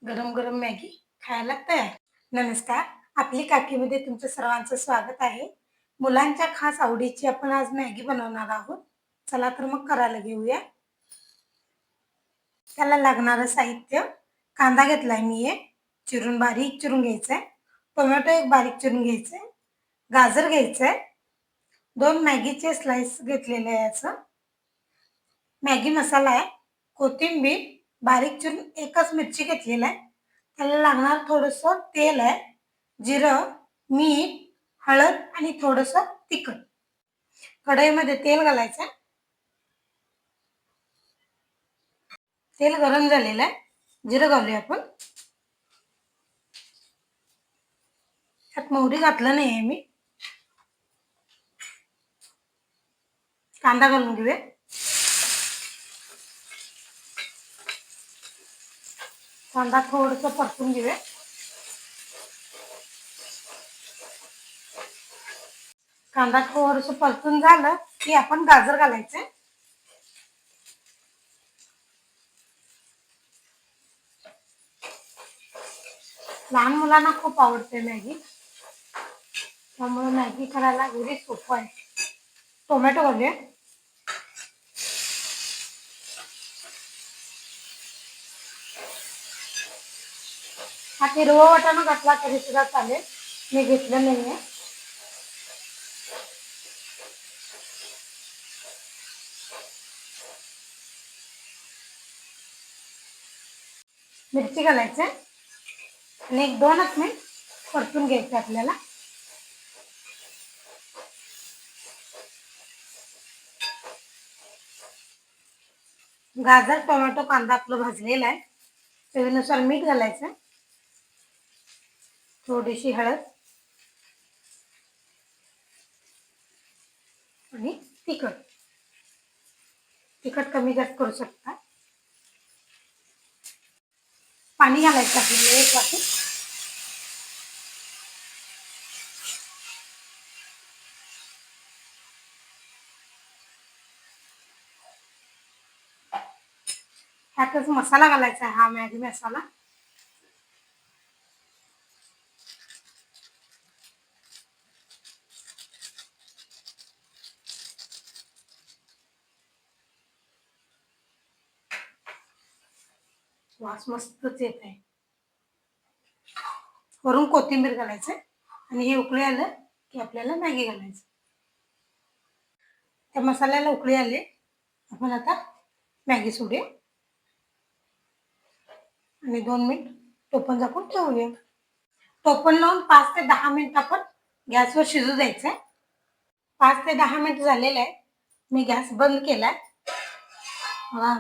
गरम गरम मॅगी खायला तयार. नमस्कार. आपली काकीमध्ये तुमचं सर्वांचं स्वागत आहे. मुलांच्या खास आवडीची आपण आज मॅगी बनवणार आहोत. चला तर मग करायला घेऊया. त्याला लागणारं साहित्य: कांदा घेतलाय मी एक बारीक चिरून घ्यायचा आहे. टोमॅटो एक बारीक चिरून घ्यायचा आहे. गाजर घ्यायचं आहे. 2 मॅगीचे स्लाइस घेतलेले आहे. असं मॅगी मसाला आहे. कोथिंबीर बारीक चिरून एकच मिरची घेतलेला आहे. त्याला लागणार थोडंसं तेल आहे, जिरं, मीठ, हळद आणि थोडंसं तिखट. कढईमध्ये तेल घालायचं. तेल गरम झालेलं आहे. जिरं घालूया आपण. त्यात मोहरी घातलं नाही आहे मी. कांदा घालून घेऊया. कांदा थोडंसं परतून घेऊया. कांदा थोडंसं परतून झालं की आपण गाजर घालायचं. लहान मुलांना खूप आवडते मॅगी, त्यामुळे मॅगी करायला घरी सोपं आहे. टोमॅटो घालूया. हा हिरवा वाटाणा घातला तरी सुद्धा चालेल, मी घेतलं नाहीये. मिरची घालायचं आणि 1-2च मिनिट परतून घ्यायचं आपल्याला. गाजर, टोमॅटो, कांदा आपलं भाजलेला आहे. चवीनुसार मीठ घालायचं, थोडीशी हळद आणि तिखट. तिखट कमी जास्त करू शकता. पाणी घालायचं आपल्याला 1 वाटी. ह्यातच मसाला घालायचा आहे, हा मॅगी मसाला. वास मस्तच येत आहे. वरून कोथिंबीर घालायचं आणि हे उकळी आलं की आपल्याला मॅगी घालायचं. त्या मसाल्याला उकळी आली, आपण आता मॅगी सोडूया आणि 2 मिनिट टोपण झाकून ठेवूया. टोपण लावून 5 ते 10 मिनिट आपण गॅसवर शिजू द्यायचं. 5 ते 10 मिनिट झालेलं आहे. मी गॅस बंद केलाय.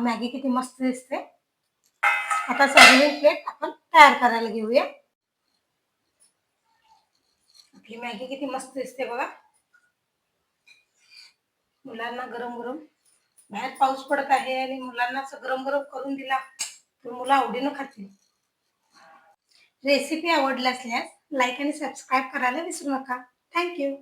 मॅगी किती मस्त दिसते. आता सर्विंग प्लेट आपण तयार करायला घेऊया. आपली मॅगी किती मस्त दिसते बघा. मुलांना गरम गरम, बाहेर पाऊस पडत आहे आणि मुलांना असं गरम गरम करून दिला तर मुलं आवडीनं खातील. रेसिपी आवडली असल्यास लाईक आणि सबस्क्राईब करायला विसरू नका. थँक्यू.